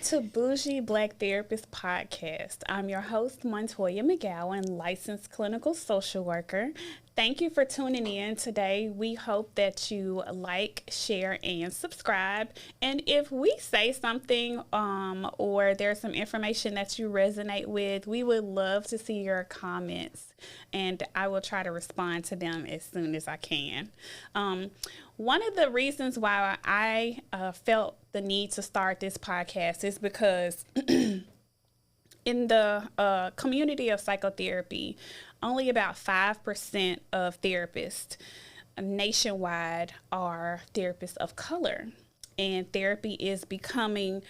to Bougie Black Therapist Podcast. I'm your host, Montoyia McGowan, licensed clinical social worker. Thank you for tuning in today. We hope that you like, share, and subscribe. And if we say something or there's some information that you resonate with, we would love to see your comments, and I will try to respond to them as soon as I can. One of the reasons why I felt the need to start this podcast is because in the community of psychotherapy, only about 5% of therapists nationwide are therapists of color. And therapy is becoming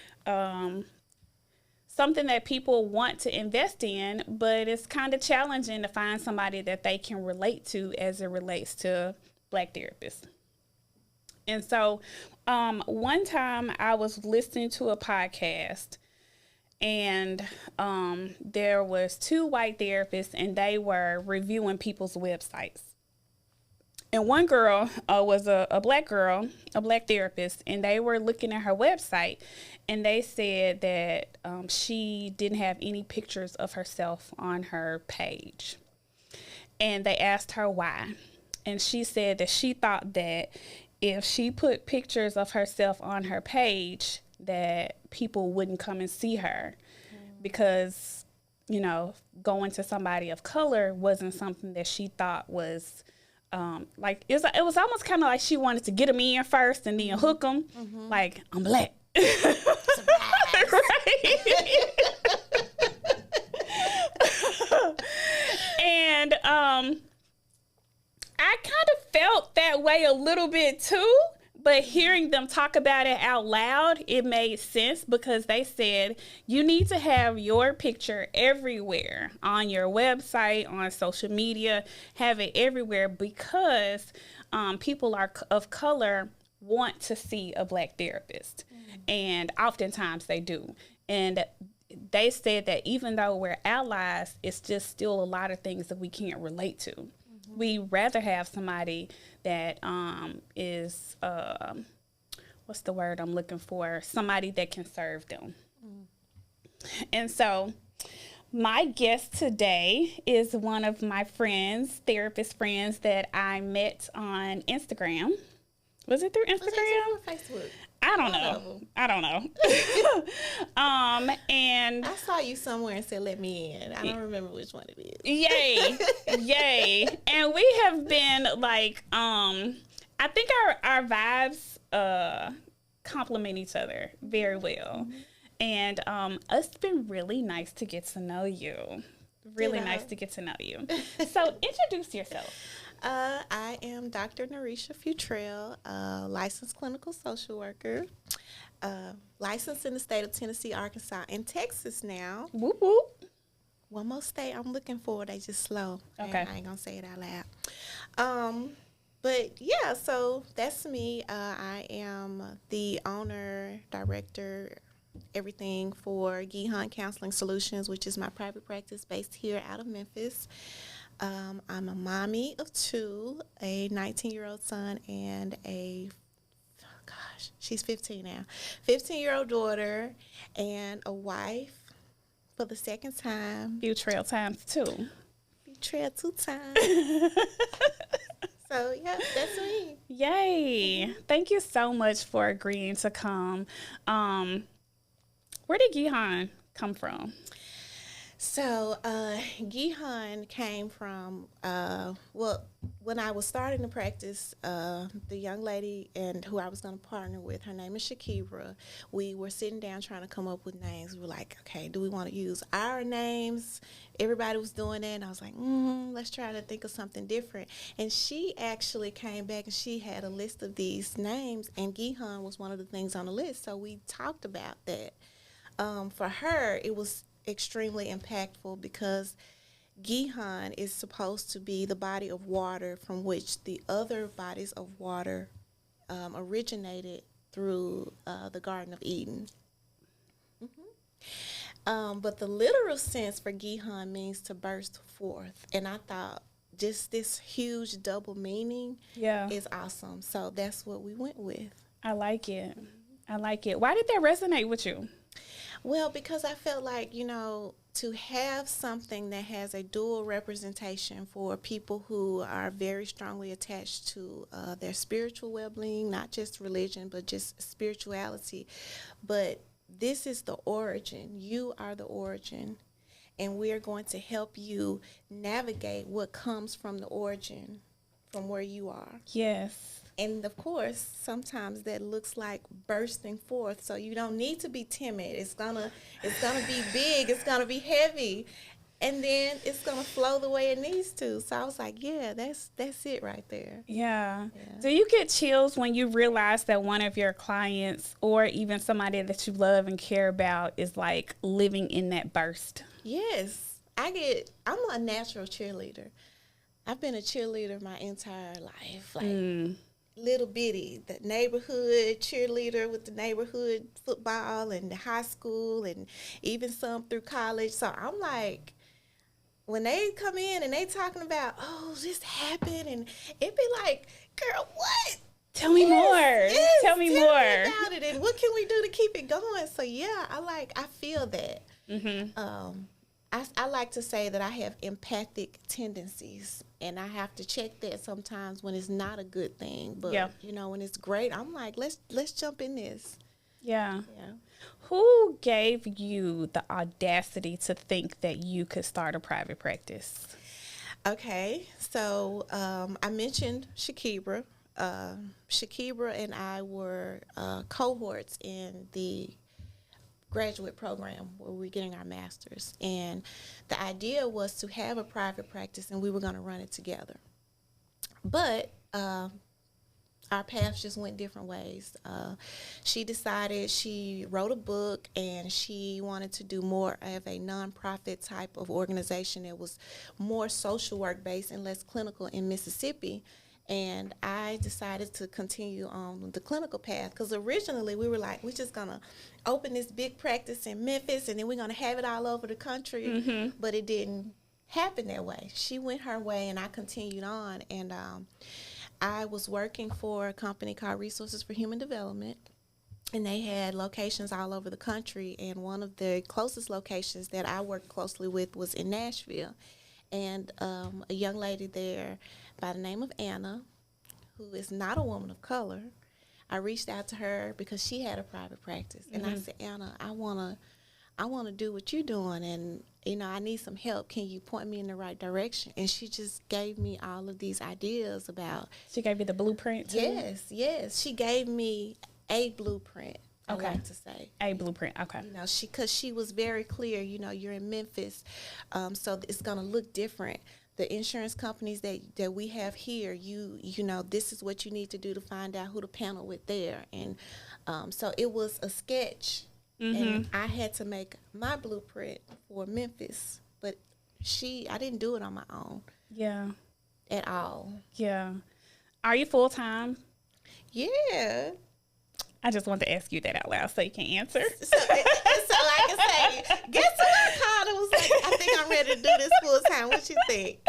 something that people want to invest in, but it's kind of challenging to find somebody that they can relate to as it relates to Black therapists. And so one time I was listening to a podcast, and there was two white therapists, and they were reviewing people's websites. And one girl was a black girl, a black therapist, and they were looking at her website, and they said that she didn't have any pictures of herself on her page. And they asked her why. And she said that she thought that if she put pictures of herself on her page, that people wouldn't come and see her because, you know, going to somebody of color wasn't something that she thought was like, it was almost kind of like she wanted to get them in first and then hook them. Mm-hmm. Like, I'm black. Right? And I kind of felt that way a little bit too, but hearing them talk about it out loud, it made sense because they said you need to have your picture everywhere, on your website, on social media, have it everywhere because people of color want to see a Black therapist, and oftentimes they do. And they said that even though we're allies, it's just still a lot of things that we can't relate to. We rather have somebody that is, what's the word I'm looking for? Somebody that can serve them. And so my guest today is one of my friends, therapist friends that I met on Instagram. Was it through Instagram? Or Facebook? I don't know. And I saw you somewhere and said, let me in. I don't remember which one it is. Yay. And we have been like, I think our vibes complement each other very well. Mm-hmm. And it's been really nice to get to know you. Really nice to get to know you. So introduce yourself. I am Dr. NaRicia Futrell, licensed clinical social worker, licensed in the state of Tennessee, Arkansas, and Texas now. Whoop, whoop. One more state I'm looking for. They just slow. Okay. I ain't going to say it out loud. But, yeah, so that's me. I am the owner, director, everything for Gihon Counseling Solutions, which is my private practice based here out of Memphis. I'm a mommy of two, a 19-year-old son and she's 15 now, 15-year-old daughter, and a wife for the second time. Futrell times two. Futrell 2 times. So, yeah, that's me. Yay. Thank you so much for agreeing to come. Where did Gihon come from? So, Gihon came from, when I was starting to practice, the young lady and who I was going to partner with, her name is Shakira. We were sitting down trying to come up with names. We were like, okay, do we want to use our names? Everybody was doing that, and I was like, let's try to think of something different. And she actually came back, and she had a list of these names, and Gihon was one of the things on the list. So we talked about that. For her, it was extremely impactful because Gihon is supposed to be the body of water from which the other bodies of water originated through the Garden of Eden. But the literal sense for Gihon means to burst forth, and I thought just this huge double meaning is awesome. So that's what we went with. I like it. Why did that resonate with you? Well, because I felt like, to have something that has a dual representation for people who are very strongly attached to their spiritual well-being, not just religion, but just spirituality. But this is the origin. You are the origin. And we're going to help you navigate what comes from the origin, from where you are. Yes. And of course, sometimes that looks like bursting forth. So you don't need to be timid. It's gonna be big. It's gonna be heavy, and then it's gonna flow the way it needs to. So I was like, yeah, that's it right there. Yeah. Do you get chills when you realize that one of your clients or even somebody that you love and care about is like living in that burst? Yes, I'm a natural cheerleader. I've been a cheerleader my entire life. Like. Little bitty, the neighborhood cheerleader with the neighborhood football and the high school and even some through college. So I'm like, when they come in and they talking about, oh, this happened, and it be like, girl, what? Tell me more. Yes, tell me more about it, and what can we do to keep it going? So yeah, I feel that. I like to say that I have empathic tendencies, and I have to check that sometimes when it's not a good thing. But when it's great, I'm like, let's jump in this. Yeah. Who gave you the audacity to think that you could start a private practice? Okay, so I mentioned Shakibra. Shakibra and I were cohorts in the graduate program where we're getting our master's, and the idea was to have a private practice and we were going to run it together, but our paths just went different ways. She wrote a book and she wanted to do more of a nonprofit type of organization that was more social work based and less clinical in Mississippi. And I decided to continue on the clinical path because originally we were like, we're just going to open this big practice in Memphis and then we're going to have it all over the country. But it didn't happen that way. She went her way and I continued on. And I was working for a company called Resources for Human Development. And they had locations all over the country. And one of the closest locations that I worked closely with was in Nashville. And a young lady there by the name of Anna, who is not a woman of color, I reached out to her because she had a private practice. And I said, Anna, I wanna do what you're doing, and I need some help. Can you point me in the right direction? And she just gave me all of these ideas about. She gave you the blueprint too? Yes. She gave me a blueprint. I like to say a blueprint. Okay. Because she was very clear. You're in Memphis, so it's gonna look different. The insurance companies that we have here, this is what you need to do to find out who to panel with there, and so it was a sketch, and I had to make my blueprint for Memphis, but I didn't do it on my own. Yeah. At all. Yeah. Are you full time? Yeah. I just wanted to ask you that out loud so you can answer. So like I say, guess who I called and was like, I think I'm ready to do this full time. What you think?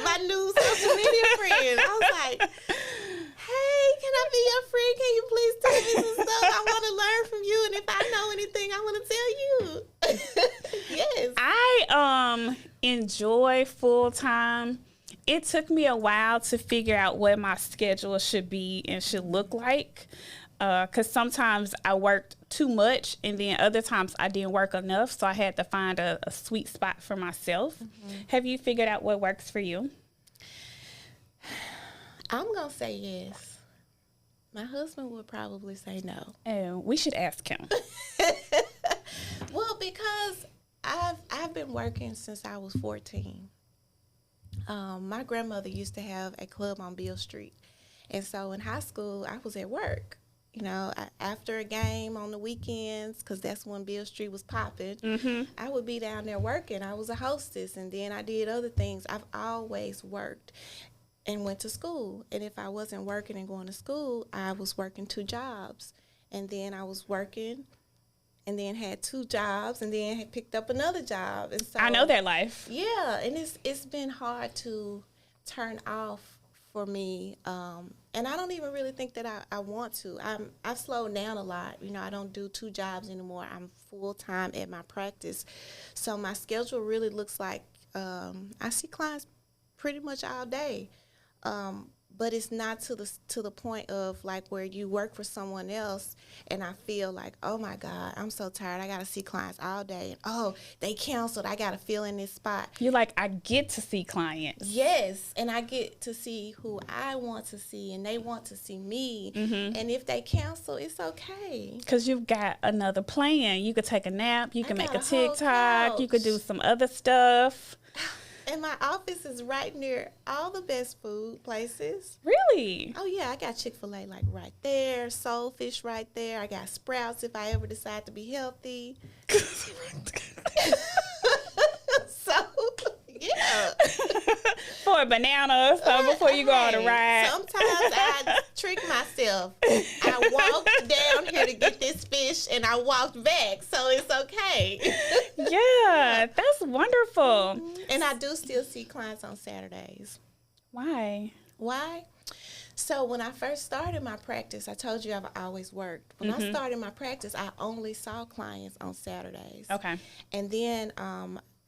My new social media friend. I was like, hey, can I be your friend? Can you please tell me some stuff? I want to learn from you. And if I know anything, I want to tell you. Yes. I enjoy full time. It took me a while to figure out what my schedule should be and should look like. Because sometimes I worked too much and then other times I didn't work enough. So I had to find a sweet spot for myself. Have you figured out what works for you? I'm going to say yes. My husband would probably say no. Oh, we should ask him. Well, because I've been working since I was 14. My grandmother used to have a club on Beale Street. And so in high school, I was at work. After a game on the weekends, because that's when Beale Street was popping, I would be down there working. I was a hostess, and then I did other things. I've always worked and went to school. And if I wasn't working and going to school, I was working 2 jobs. And then I was working and then had 2 jobs and then had picked up another job. And so I know that life. Yeah, and it's been hard to turn off for me. And I don't even really think that I want to. I've slowed down a lot. You know, I don't do 2 jobs anymore. I'm full time at my practice. So my schedule really looks like I see clients pretty much all day. But it's not to the point of like where you work for someone else and I feel like, oh my God, I'm so tired. I got to see clients all day. And oh, they canceled. I got to fill in this spot. You're like, I get to see clients. Yes, and I get to see who I want to see and they want to see me. And if they cancel, it's okay. Because you've got another plan. You could take a nap. You can make a TikTok. You could do some other stuff. And my office is right near all the best food places. Really? Oh, yeah. I got Chick-fil-A, like, right there. Soul Fish right there. I got Sprouts if I ever decide to be healthy. So, yeah. For a banana or something before you go on a ride. Sometimes I trick myself. I walked down here to get this fish, and I walked back, so it's okay. Yeah, that's wonderful. And I do still see clients on Saturdays. Why? So when I first started my practice, I told you I've always worked. When I started my practice, I only saw clients on Saturdays. Okay. And then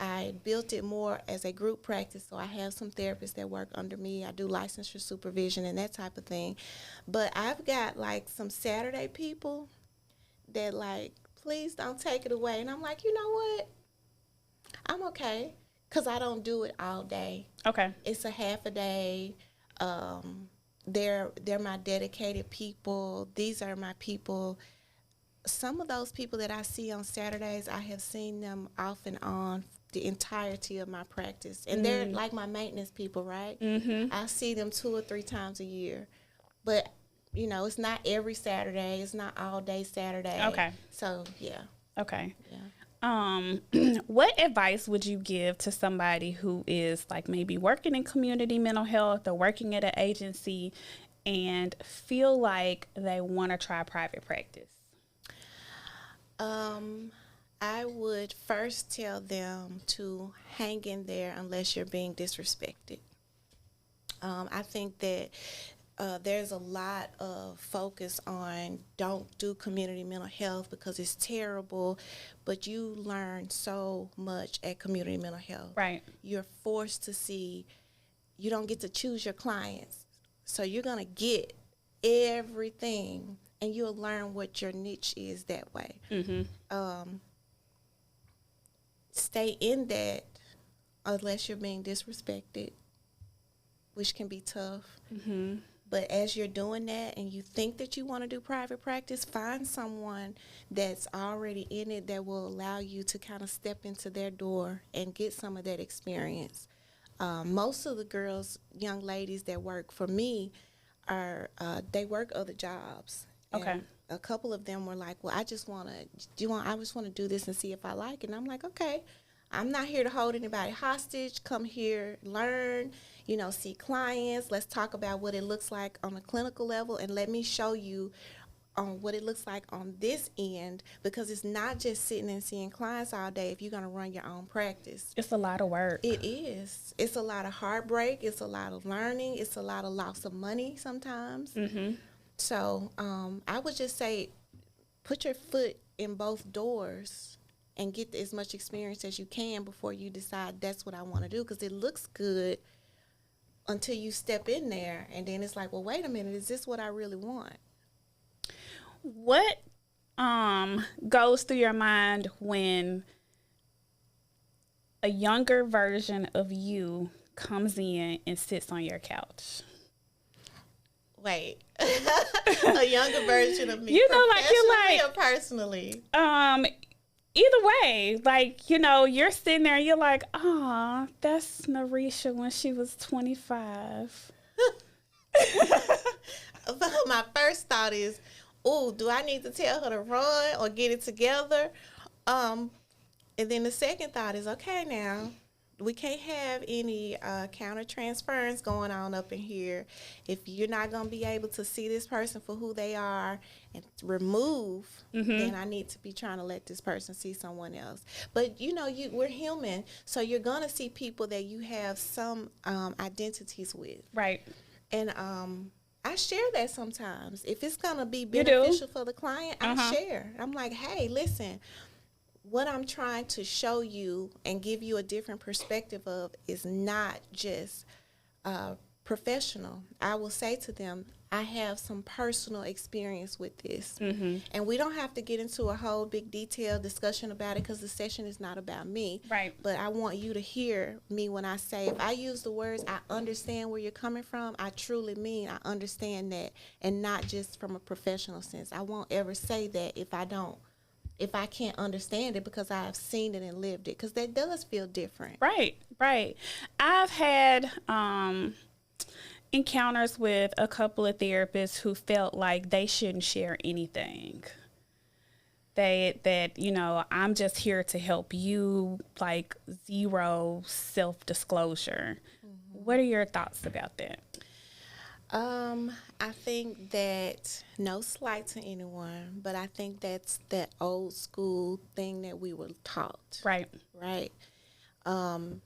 I built it more as a group practice, so I have some therapists that work under me. I do licensure supervision and that type of thing. But I've got, like, some Saturday people that, like, please don't take it away. And I'm like, you know what? I'm okay, because I don't do it all day. Okay. It's a half a day. They're my dedicated people. These are my people. Some of those people that I see on Saturdays, I have seen them off and on the entirety of my practice. And they're like my maintenance people, right? I see them 2 or 3 times a year. But, you know, it's not every Saturday. It's not all day Saturday. Okay. So, yeah. Okay. Yeah. What advice would you give to somebody who is like maybe working in community mental health or working at an agency and feel like they want to try private practice? I would first tell them to hang in there unless you're being disrespected. I think that there's a lot of focus on don't do community mental health because it's terrible, but you learn so much at community mental health. Right. You're forced to see, you don't get to choose your clients. So you're going to get everything, and you'll learn what your niche is that way. Stay in that unless you're being disrespected, which can be tough. But as you're doing that and you think that you want to do private practice, find someone that's already in it that will allow you to kind of step into their door and get some of that experience. Most of the girls, young ladies that work for me, they work other jobs. Okay. And a couple of them were like, well, I just want to do this and see if I like it. And I'm like, okay, I'm not here to hold anybody hostage. Come here, learn, see clients. Let's talk about what it looks like on a clinical level, and let me show you what it looks like on this end, because it's not just sitting and seeing clients all day if you're going to run your own practice. It's a lot of work. It is. It's a lot of heartbreak. It's a lot of learning. It's a lot of loss of money sometimes. So I would just say put your foot in both doors and get as much experience as you can before you decide that's what I want to do, because it looks good until you step in there, and then it's like, well, wait a minute, is this what I really want? What goes through your mind when a younger version of you comes in and sits on your couch? Wait, a younger version of me, like you're like, or personally? Either way, like, you're sitting there and you're like, oh, that's NaRicia when she was 25. My first thought is, oh, do I need to tell her to run or get it together? And then the second thought is, okay, now, we can't have any counter-transference going on up in here. If you're not going to be able to see this person for who they are and remove, then I need to be trying to let this person see someone else. But, we're human, so you're going to see people that you have some identities with. Right. And I share that sometimes. If it's going to be You do? beneficial for the client, I share. I'm like, hey, listen, what I'm trying to show you and give you a different perspective of is not just professional. I will say to them, I have some personal experience with this. And we don't have to get into a whole big detailed discussion about it because the session is not about me. Right. But I want you to hear me when I say, if I use the words, I understand where you're coming from, I truly mean I understand that, and not just from a professional sense. I won't ever say that if I can't understand it because I have seen it and lived it, because that does feel different. Right. I've had encounters with a couple of therapists who felt like they shouldn't share anything. That I'm just here to help you, like zero self-disclosure. What are your thoughts about that? I think that, no slight to anyone, but I think that's that old school thing that we were taught. Right. And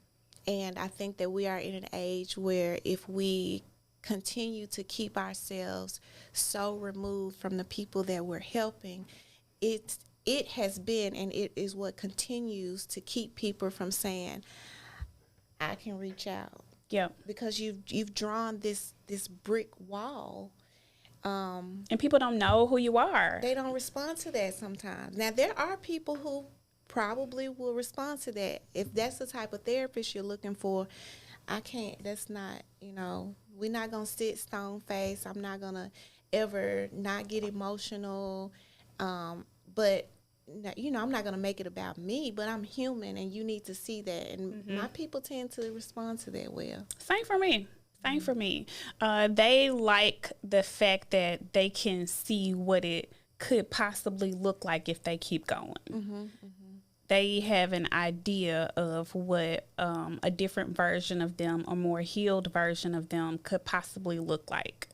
I think that we are in an age where if we continue to keep ourselves so removed from the people that we're helping, it has been, and it is what continues to keep people from saying, I can reach out. Yeah. Because you've drawn this brick wall. And people don't know who you are. They don't respond to that sometimes. Now, there are people who probably will respond to that. If that's the type of therapist you're looking for, I can't, that's not, we're not going to sit stone faced. I'm not going to ever not get emotional. But, I'm not going to make it about me, but I'm human, and you need to see that. And my people tend to respond to that well. Same for me. They like the fact that they can see what it could possibly look like if they keep going. They have an idea of what a different version of them, a more healed version of them, could possibly look like.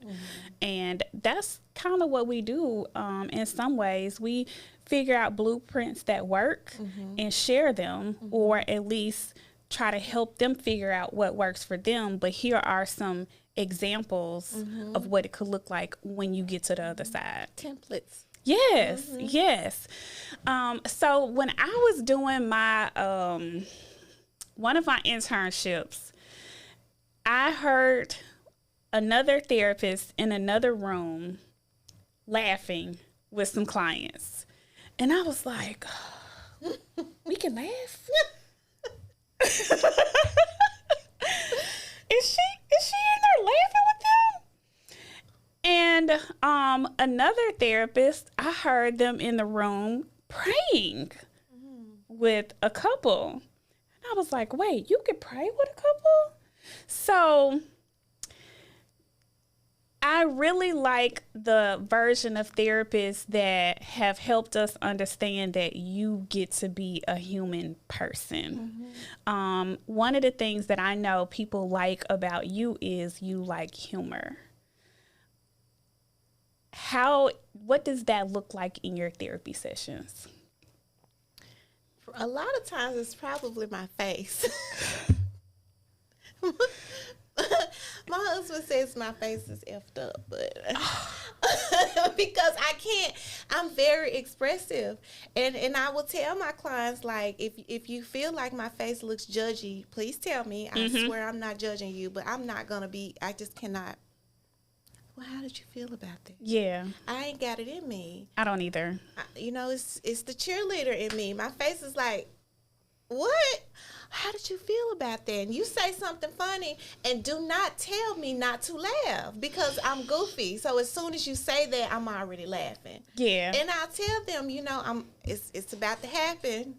And that's kind of what we do in some ways. We figure out blueprints that work and share them, or at least try to help them figure out what works for them. But here are some examples of what it could look like when you get to the other side. Templates. Yes. So when I was doing my one of my internships, I heard another therapist in another room laughing with some clients, and I was like, "We can laugh." Is she in there laughing with them? And another therapist, I heard them in the room praying with a couple. And I was like, wait, you could pray with a couple? So I really like the version of therapists that have helped us understand that you get to be a human person. One of the things that I know people like about you is you like humor. What does that look like in your therapy sessions? A lot of times it's probably my face. My husband says my face is effed up, but because I'm very expressive. And I will tell my clients, like, if you feel like my face looks judgy, please tell me. I swear I'm not judging you, but I'm not going to be, I just cannot. Well, how did you feel about that? Yeah. I ain't got it in me. I don't either. It's the cheerleader in me. My face is like, what? How did you feel about that? And you say something funny, and do not tell me not to laugh because I'm goofy. So as soon as you say that, I'm already laughing. Yeah. And I'll tell them, it's about to happen.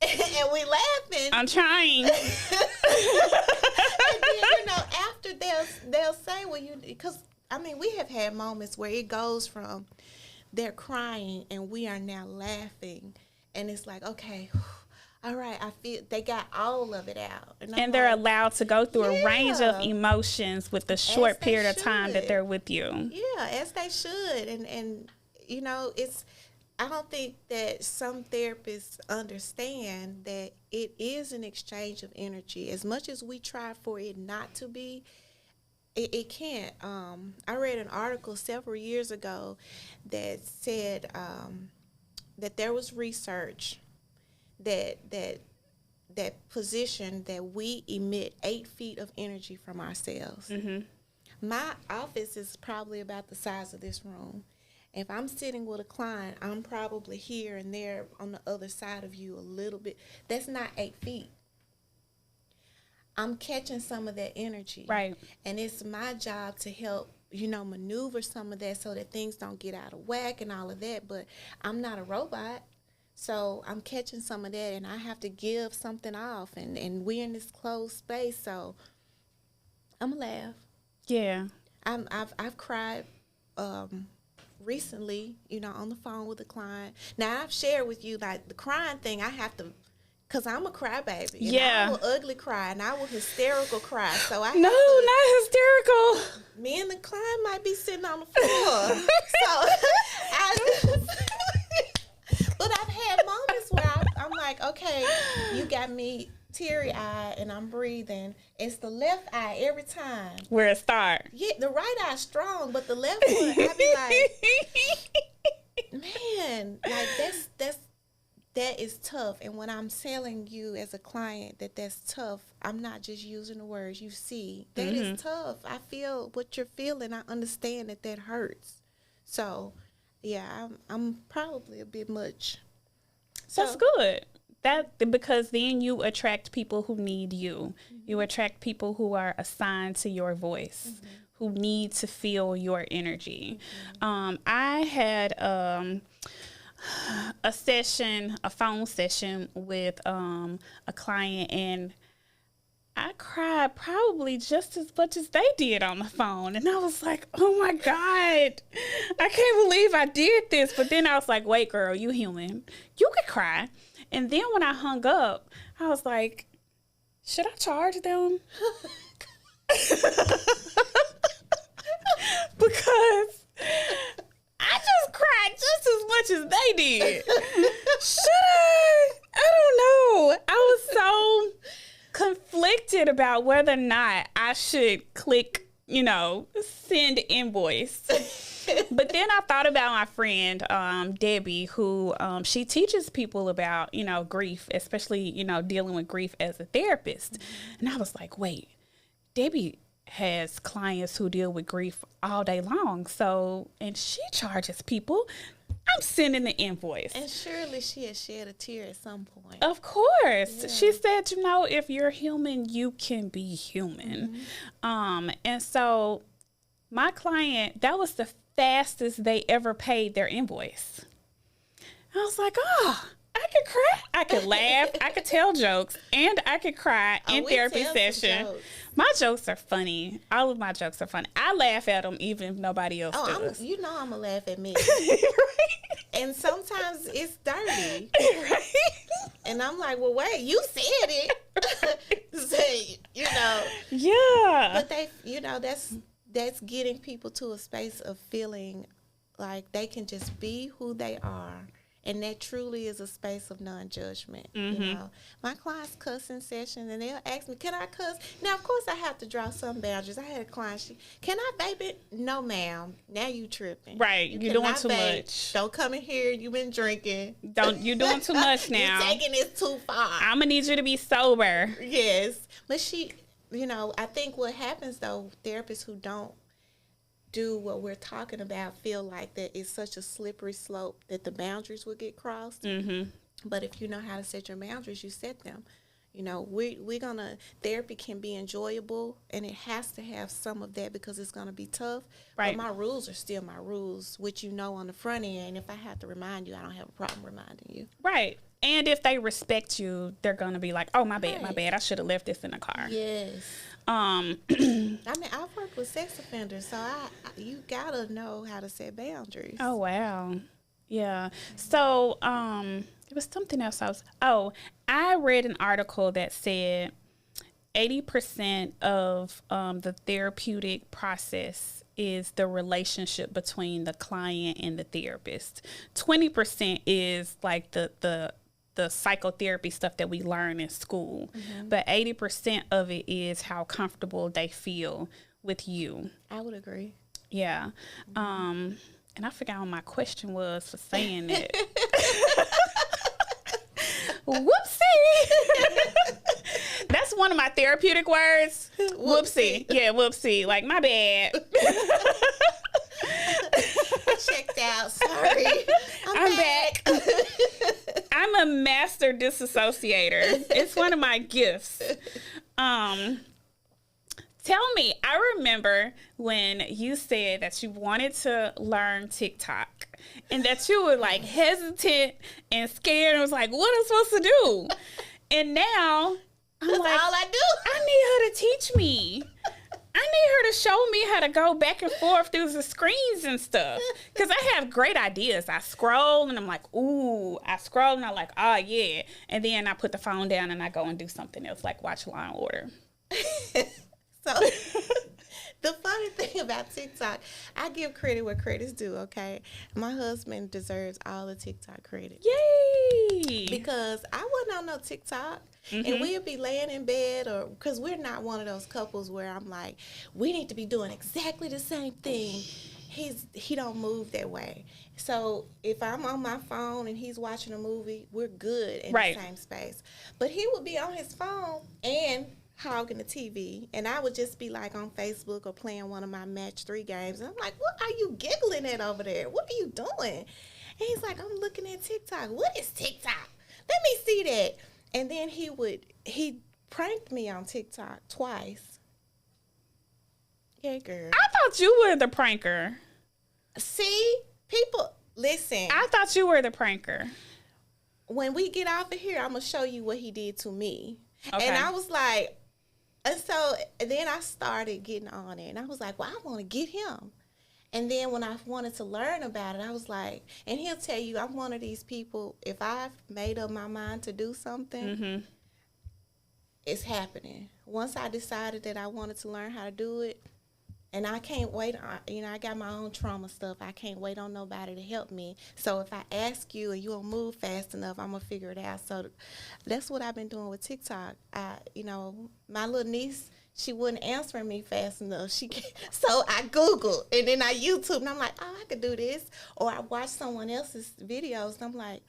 And we laughing. I'm trying. And then, after they'll say, well, because we have had moments where it goes from they're crying and we are now laughing. And it's like, okay, all right, I feel they got all of it out. And they're allowed to go through a range of emotions with the short period of time that they're with you. Yeah, as they should. And I don't think that some therapists understand that it is an exchange of energy. As much as we try for it not to be, It can't. I read an article several years ago that said that there was research that positioned that we emit 8 feet of energy from ourselves. Mm-hmm. My office is probably about the size of this room. If I'm sitting with a client, I'm probably here and there on the other side of you a little bit. That's not 8 feet. I'm catching some of that energy. Right. And it's my job to help, maneuver some of that so that things don't get out of whack and all of that. But I'm not a robot. So I'm catching some of that, and I have to give something off. And we're in this closed space, so I'm going to laugh. Yeah. I've cried recently, on the phone with a client. Now, I've shared with you, like, the crying thing, I have to, because I'm a crybaby. And yeah. I will ugly cry, and I will hysterical cry. So I No, not hysterical. Me and the client might be sitting on the floor. But I've had moments where I'm like, okay, you got me teary-eyed and I'm breathing. It's the left eye every time. Where it start? Yeah, the right eye's strong, but the left one, I be like, man, like that is tough. And when I'm telling you as a client that's tough, I'm not just using the words. You see, that is tough. I feel what you're feeling. I understand that hurts. So, yeah, I'm probably a bit much. So, that's good. Because then you attract people who need you. You attract people who are assigned to your voice, who need to feel your energy. I had a phone session with a client, and I cried probably just as much as they did on the phone. And I was like, oh my God, I can't believe I did this. But then I was like, wait, girl, you human. You could cry. And then when I hung up, I was like, should I charge them? Because I just cried just as much as they did. Should I? I don't know. I was so conflicted about whether or not I should click, send invoice. But then I thought about my friend, Debbie, who she teaches people about, grief, especially, dealing with grief as a therapist. And I was like, wait, Debbie has clients who deal with grief all day long. So, and she charges people. I'm sending the invoice. And surely she has shed a tear at some point. Of course. Yeah. She said, if you're human, you can be human. And so my client, that was the fastest they ever paid their invoice. I was like, oh, I could cry, I could laugh, I could tell jokes, and I could cry in therapy session. My jokes are funny. All of my jokes are funny. I laugh at them even if nobody else does. I'm gonna laugh at me. Right? And sometimes it's dirty. Right? And I'm like, well, wait, you said it. Say, Yeah. But they, that's getting people to a space of feeling like they can just be who they are. And that truly is a space of non-judgment. My clients cuss in session, and they'll ask me, can I cuss? Now, of course, I have to draw some boundaries. I had a client, can I vape it? No, ma'am. Now you tripping. Right. You're doing too much. Don't come in here. You've been drinking. You're doing too much now. You're taking this too far. I'm going to need you to be sober. Yes. But I think what happens, though, therapists who don't do what we're talking about feel like that it's such a slippery slope that the boundaries will get crossed. But if you know how to set your boundaries, you set them. Therapy can be enjoyable, and it has to have some of that because it's going to be tough. Right. But my rules are still my rules, which on the front end. If I have to remind you, I don't have a problem reminding you. Right. And if they respect you, they're going to be like, oh, my bad. I should have left this in the car. Yes. I mean, I've worked with sex offenders, so you gotta know how to set boundaries. Oh, wow. Yeah. So, there was something else I read an article that said 80% of the therapeutic process is the relationship between the client and the therapist. 20% is like the psychotherapy stuff that we learn in school. But 80% of it is how comfortable they feel with you. I would agree. Yeah. And I forgot what my question was for saying that. Whoopsie. That's one of my therapeutic words. Whoopsie. Yeah, whoopsie. Like, my bad. Checked out. Sorry. I'm back. I'm a master disassociator. It's one of my gifts. Tell me, I remember when you said that you wanted to learn TikTok and that you were like hesitant and scared and was like, what am I supposed to do? And now I'm That's like, all I do. I need her to teach me. I need her to show me how to go back and forth through the screens and stuff. Because I have great ideas. I scroll and I'm like, ooh. I scroll and I'm like, oh, yeah. And then I put the phone down and I go and do something else, like watch Law and Order. So the funny thing about TikTok, I give credit where credit's due, okay? My husband deserves all the TikTok credit. Yay! Because I wasn't on no TikTok. And we'd be laying in bed, or because we're not one of those couples where I'm like, we need to be doing exactly the same thing. He don't move that way. So if I'm on my phone and he's watching a movie, we're good in the same space. But he would be on his phone and hogging the TV, and I would just be like on Facebook or playing one of my match 3 games. And I'm like, what are you giggling at over there? What are you doing? And he's like, I'm looking at TikTok. What is TikTok? Let me see that. And then he pranked me on TikTok twice. Yeah, girl. I thought you were the pranker. See, people, listen. I thought you were the pranker. When we get off of here, I'm going to show you what he did to me. Okay. And I was like, and so then I started getting on it. And I was like, well, I want to get him. And then when I wanted to learn about it, I was like, and he'll tell you, I'm one of these people, if I've made up my mind to do something, it's happening. Once I decided that I wanted to learn how to do it, and I can't wait on, I got my own trauma stuff. I can't wait on nobody to help me. So if I ask you and you don't move fast enough, I'm going to figure it out. So that's what I've been doing with TikTok. My little niece, she wasn't answering me fast enough. So I Googled, and then I YouTube, and I'm like, oh, I could do this. Or I watch someone else's videos, and I'm like,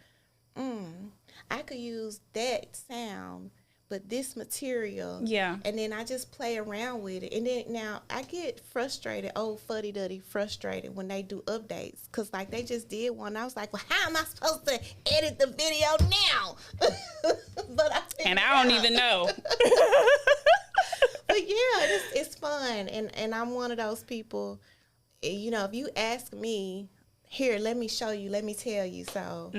I could use that sound, but this material. Yeah. And then I just play around with it. And then now I get frustrated, fuddy-duddy frustrated when they do updates. Because, like, they just did one. I was like, well, how am I supposed to edit the video now? And I don't even know. But, yeah, it's fun. And I'm one of those people, if you ask me, here, let me show you, let me tell you. So,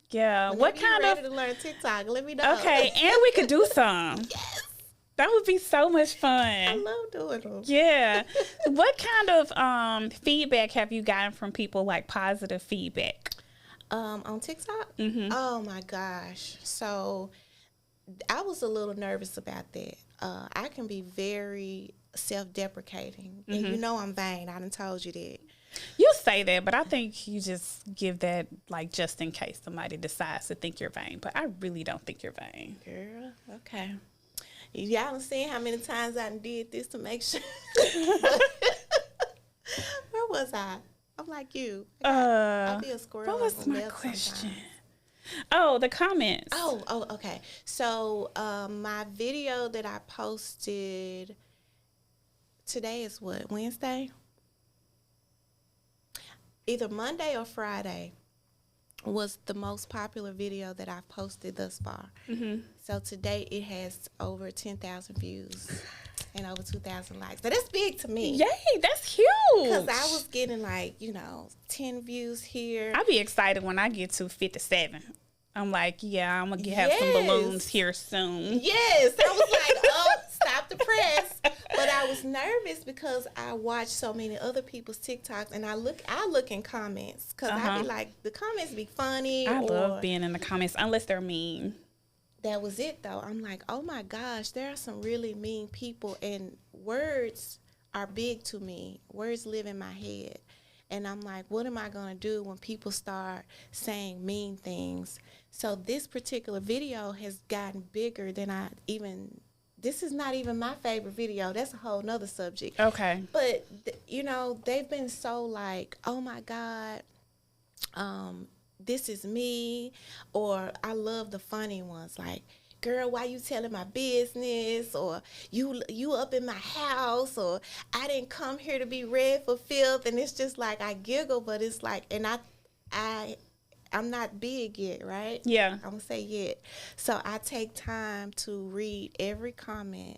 Yeah. What kind ready to learn TikTok, let me know. Okay, and we could do some. Yes. That would be so much fun. I love doing them. Yeah. What kind of feedback have you gotten from people, like positive feedback? On TikTok? Oh, my gosh. So I was a little nervous about that. I can be very self-deprecating. And you know I'm vain. I done told you that. You say that, but I think you just give that, like, just in case somebody decides to think you're vain. But I really don't think you're vain. Girl, okay. Y'all done seen how many times I done did this to make sure. Where was I? I'm like you. I'll be a squirrel. What was my question? Sometimes. Oh, the comments. Oh, okay. So my video that I posted today is what, Wednesday? Either Monday or Friday was the most popular video that I've posted thus far. So today it has over 10,000 views and over 2,000 likes. So that's big to me. Yay, that's huge. Because I was getting 10 views here. I'll be excited when I get to 57. I'm like, yeah, I'm going to have some balloons here soon. Yes. I was like, oh, stop the press. But I was nervous because I watch so many other people's TikToks, and I look in comments because I be like, the comments be funny. I love being in the comments, unless they're mean. That was it, though. I'm like, oh, my gosh, there are some really mean people, and words are big to me. Words live in my head. And I'm like, what am I going to do when people start saying mean things? So this particular video has gotten bigger than I even this is not even my favorite video. That's a whole nother subject. Okay. But, you know, they've been so like, oh my God, this is me. Or I love the funny ones like, girl, why you telling my business? Or you up in my house? Or I didn't come here to be read for filth. And it's just like, I giggle, but it's like, and I'm not big yet, right? Yeah. I'm going to say yet. So I take time to read every comment,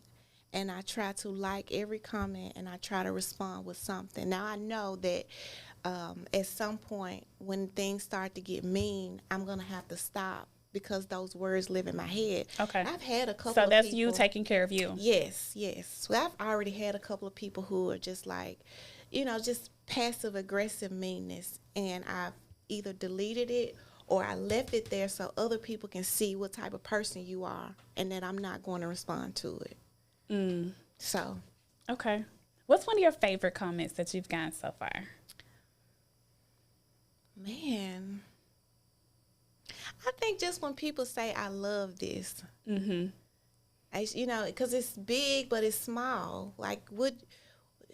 and I try to like every comment, and I try to respond with something. Now, I know that at some point when things start to get mean, I'm going to have to stop because those words live in my head. Okay. I've had a couple of people. So that's you taking care of you. Yes, yes. Well, I've already had a couple of people who are just like, you know, just passive-aggressive meanness, and I've either deleted it or I left it there so other people can see what type of person you are and that I'm not going to respond to it. So. Okay. What's one of your favorite comments that you've gotten so far? Man. I think just when people say, I love this. Mm-hmm. You know, because it's big, but it's small. Like,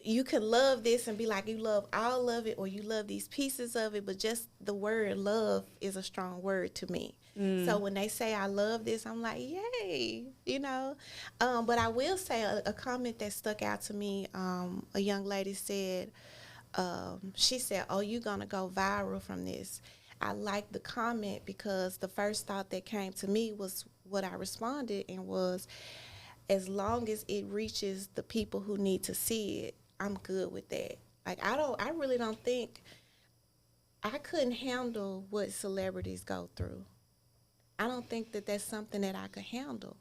you could love this and be like, you love all of it, or you love these pieces of it, but just the word love is a strong word to me. So when they say I love this, I'm like, yay, you know. But I will say a comment that stuck out to me. A young lady said, she said, oh, you're going to go viral from this. I liked the comment because the first thought that came to me was what I responded, and was, as long as it reaches the people who need to see it, I'm good with that. Like, I really don't think, I couldn't handle what celebrities go through. I don't think that that's something that I could handle.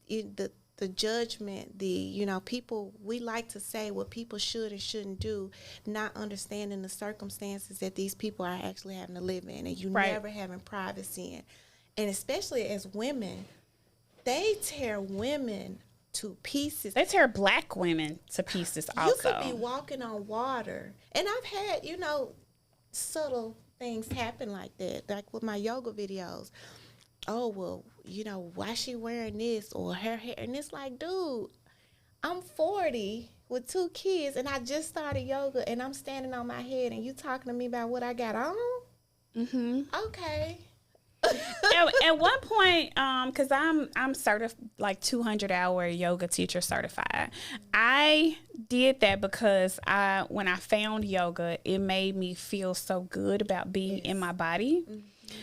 The judgment, you know, people, we like to say what people should and shouldn't do, not understanding the circumstances that these people are actually having to live in, and you never having privacy in. And especially as women, they tear women to pieces. They tear black women to pieces also. You could be walking on water. And I've had, you know, subtle things happen like that, like with my yoga videos. Oh, well, you know, why she wearing this, or her hair? And it's like, dude, I'm 40 with 2 kids, and I just started yoga, and I'm standing on my head, and you talking to me about what I got on? Mm-hmm. Okay. At one point, because I'm certified, like 200-hour yoga teacher certified. I did that because when I found yoga, it made me feel so good about being in my body. Mm-hmm.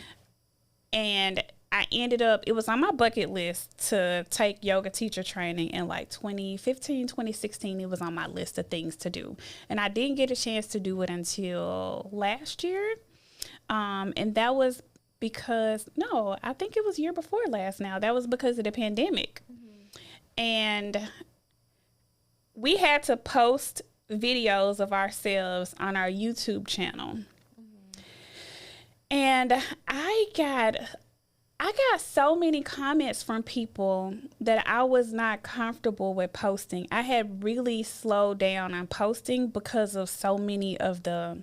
And I ended up, it was on my bucket list to take yoga teacher training in like 2015, 2016. It was on my list of things to do. And I didn't get a chance to do it until last year. And that was because, no, I think it was year before last now. That was because of the pandemic. Mm-hmm. And we had to post videos of ourselves on our YouTube channel. Mm-hmm. And I got so many comments from people that I was not comfortable with posting. I had really slowed down on posting because of so many of the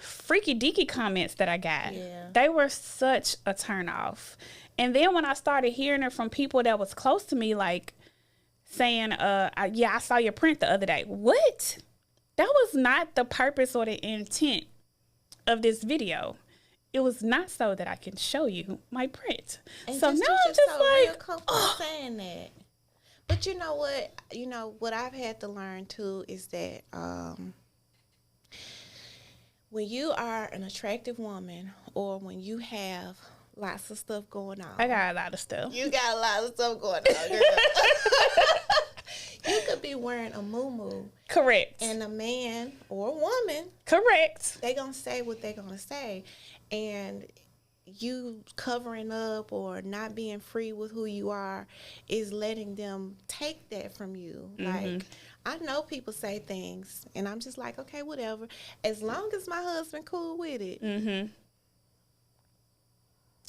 freaky deaky comments that I got. Yeah. They were such a turnoff. And then when I started hearing it from people that was close to me, like saying, yeah, I saw your print the other day. What? That was not the purpose or the intent of this video. It was not so that I can show you my print. And so now I'm just so like, real comfortable saying that. But you know what? You know what I've had to learn too is that when you are an attractive woman, or when you have lots of stuff going on. I got a lot of stuff. You got a lot of stuff going on, girl. You could be wearing a muumuu. Correct. And a man or a woman. Correct. They're going to say what they're going to say. And you covering up or not being free with who you are is letting them take that from you. Mm-hmm. Like, I know people say things, and I'm just like, okay, whatever. As long as my husband cool with it. Mm-hmm.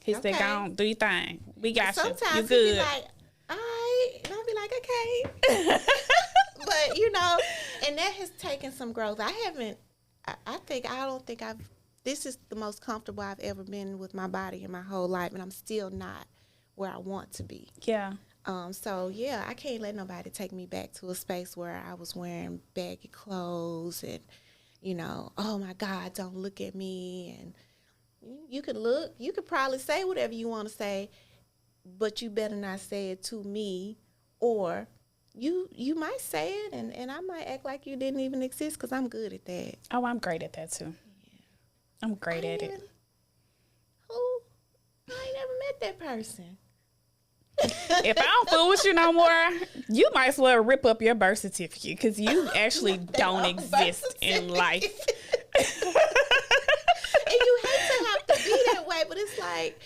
He said, go on, do your thing. We got sometimes you. You good. Be like, all right. And I'll be like, okay. But, you know, and that has taken some growth. This is the most comfortable I've ever been with my body in my whole life, and I'm still not where I want to be. Yeah. So yeah, I can't let nobody take me back to a space where I was wearing baggy clothes and, oh my God, don't look at me. And you could look, you could probably say whatever you want to say, but you better not say it to me, or you might say it and I might act like you didn't even exist, because I'm good at that. Oh, I'm great at that too. Yeah. I'm great at it. Who? I ain't never met that person. If I don't fool with you no more, you might as well rip up your birth certificate, because you actually don't exist in life. And you hate to have to be that way, but it's like,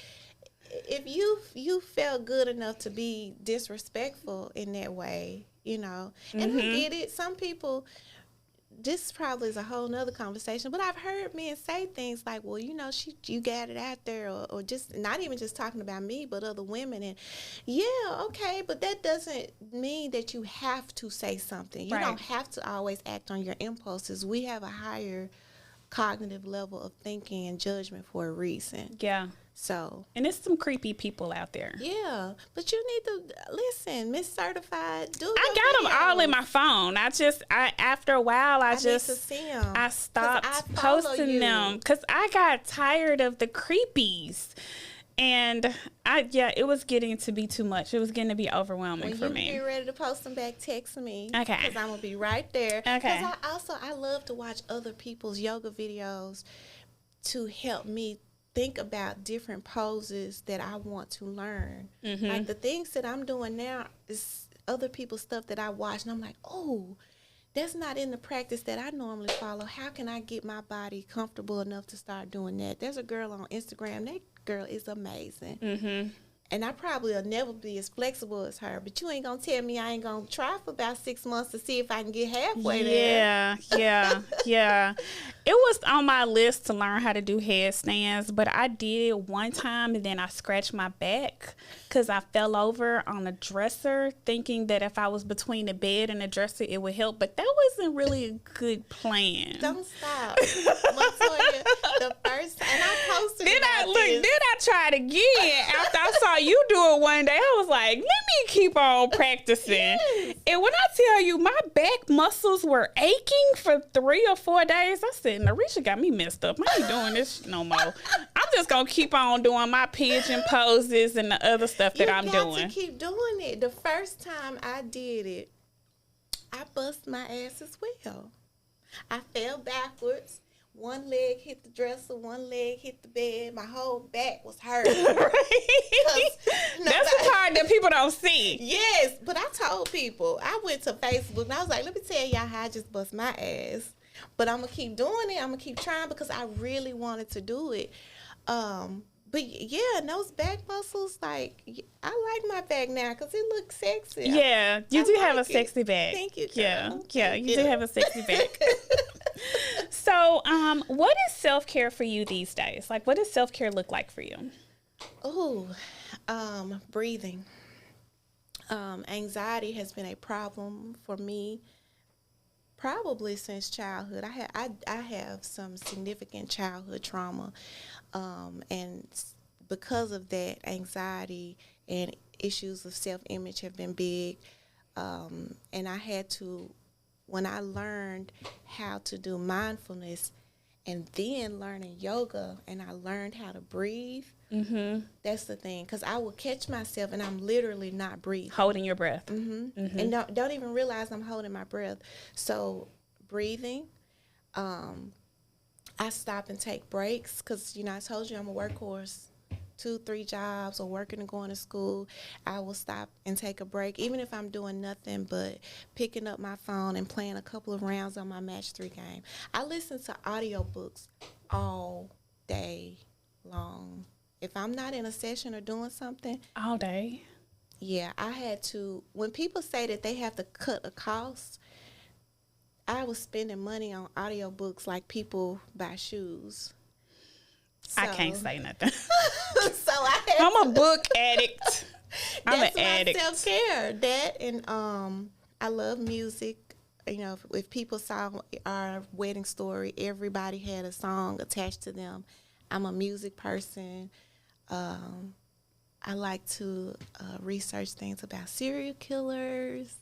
if you felt good enough to be disrespectful in that way, and I get it. Some people, this probably is a whole nother conversation, but I've heard men say things like, well, you got it out there, or just not even just talking about me, but other women. And yeah, okay, but that doesn't mean that you have to say something. You don't have to always act on your impulses. We have a higher cognitive level of thinking and judgment for a reason. Yeah. So, and there's some creepy people out there. Yeah, but you need to listen, Miss Certified. I got them all in my phone. After a while, I need to see them. I stopped posting them because I got tired of the creepies, and it was getting to be too much. It was getting to be overwhelming for me. When you be ready to post them back, text me. Okay. Because I'm gonna be right there. Okay. Because I love to watch other people's yoga videos to help me think about different poses that I want to learn. Mm-hmm. Like the things that I'm doing now is other people's stuff that I watch, and I'm like, oh, that's not in the practice that I normally follow. How can I get my body comfortable enough to start doing that? There's a girl on Instagram. That girl is amazing. Mm-hmm. And I probably will never be as flexible as her, but you ain't going to tell me I ain't going to try for about 6 months to see if I can get halfway there. Yeah. It was on my list to learn how to do headstands, but I did it one time and then I scratched my back because I fell over on a dresser thinking that if I was between the bed and the dresser, it would help, but that wasn't really a good plan. Don't stop. Montoyia, the first time, and I posted Then I tried again after I saw you do it one day. I was like, let me keep on practicing. Yes. And when I tell you my back muscles were aching for 3 or 4 days, I said, NaRicia got me messed up. I ain't doing this no more. I'm just going to keep on doing my pigeon poses and the other stuff that I'm doing. You got to keep doing it. The first time I did it, I bust my ass as well. I fell backwards. One leg hit the dresser, one leg hit the bed. My whole back was hurting. Right. That's the part that people don't see. Yes, but I told people. I went to Facebook and I was like, let me tell y'all how I just bust my ass. But I'm going to keep doing it. I'm going to keep trying because I really wanted to do it. But yeah, those back muscles, like, I like my back now because it looks sexy. Yeah, you do have a sexy back. Thank you, girl. Yeah, you do have a sexy back. So, what is self-care for you these days? Like, what does self-care look like for you? Oh, breathing. Anxiety has been a problem for me probably since childhood. I have some significant childhood trauma, and because of that, anxiety and issues of self-image have been big, and I had to, when I learned how to do mindfulness and then learning yoga and I learned how to breathe, that's the thing. Because I will catch myself and I'm literally not breathing. Holding your breath. And don't even realize I'm holding my breath. So breathing, I stop and take breaks because, I told you I'm a workhorse. 2-3 jobs or working and going to school, I will stop and take a break, even if I'm doing nothing but picking up my phone and playing a couple of rounds on my Match 3 game. I listen to audiobooks all day long. If I'm not in a session or doing something. All day? Yeah, I had to. When people say that they have to cut a cost, I was spending money on audiobooks like people buy shoes. So, I can't say nothing. So I'm a book addict. I'm an addict. That's my self-care. That and I love music. If people saw our wedding story, everybody had a song attached to them. I'm a music person. I I like to research things about serial killers.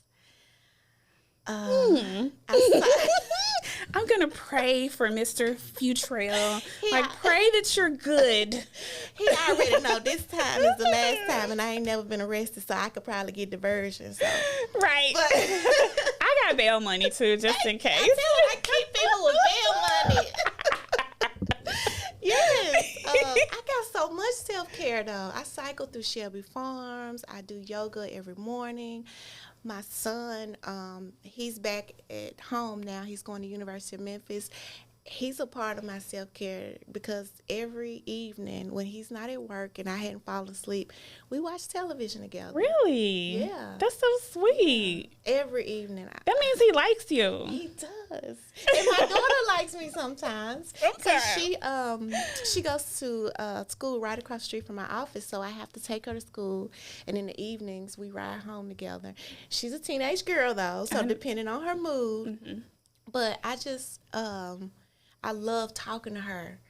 I'm gonna pray for Mr. Futrell. Pray that you're good. He already know this time is the last time, and I ain't never been arrested, so I could probably get diversion. So. Right. But I got bail money too, just in case. I keep people with bail money. Yes. I got so much self-care, though. I cycle through Shelby Farms. I do yoga every morning. My son, he's back at home now. He's going to University of Memphis. He's a part of my self-care because every evening when he's not at work and I hadn't fallen asleep, we watch television together. Really? Yeah. That's so sweet. Every evening. That means he likes you. He does. And my daughter likes me sometimes. Because she goes to school right across the street from my office, so I have to take her to school. And in the evenings, we ride home together. She's a teenage girl, though, so depending on her mood. Mm-hmm. But I just... I love talking to her.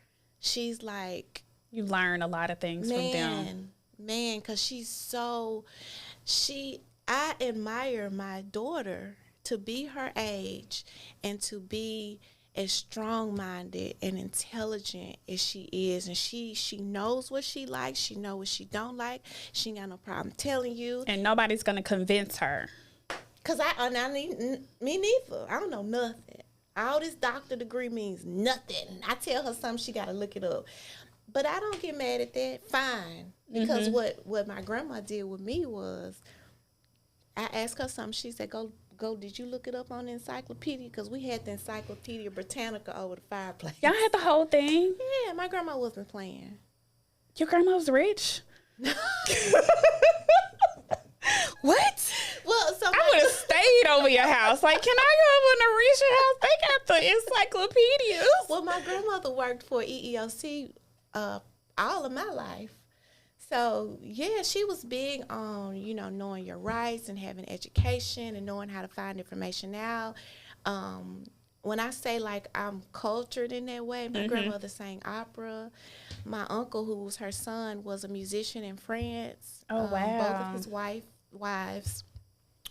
She's like... You learn a lot of things from them. Man, because she's so... I admire my daughter to be her age and to be as strong-minded and intelligent as she is. And she knows what she likes. She knows what she don't like. She ain't got no problem telling you. And nobody's going to convince her. Because me neither. I don't know nothing. All this doctor degree means nothing. I tell her something, she got to look it up. But I don't get mad at that. Fine. Because what my grandma did with me was, I asked her something. She said, go, did you look it up on the encyclopedia? Because we had the Encyclopedia Britannica over the fireplace. Y'all had the whole thing? Yeah, my grandma wasn't playing. Your grandma was rich? What? Well, I would have stayed over your house. Like, can I go over to NaRicia house? They got the encyclopedias. Well, my grandmother worked for EEOC all of my life. So, yeah, she was big on, knowing your rights and having education and knowing how to find information out. When I say, like, I'm cultured in that way, my grandmother sang opera. My uncle, who was her son, was a musician in France. Oh, wow. Both of his wives,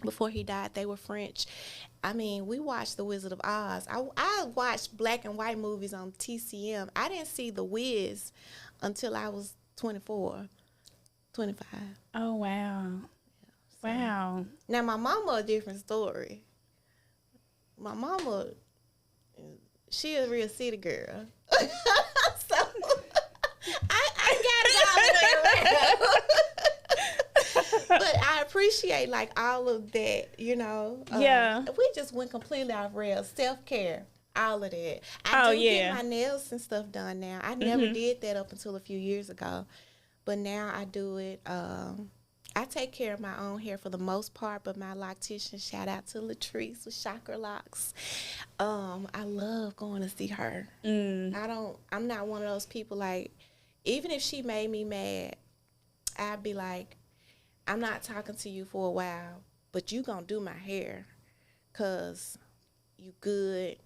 before he died, they were French. I mean, we watched The Wizard of Oz. I watched black and white movies on TCM. I didn't see The Wiz until I was 24, 25. Oh, wow. Wow. Now, my mama, a different story. My mama, she a real city girl. So, I got it all the way around. But I appreciate, like, all of that, Yeah. We just went completely off rails. Self-care, all of that. I get my nails and stuff done now. I never did that up until a few years ago. But now I do it. I take care of my own hair for the most part, but my loctician, shout out to Latrice with Chakra Locks. I love going to see her. I'm not one of those people, like, even if she made me mad, I'd be like, I'm not talking to you for a while, but you gonna do my hair because you good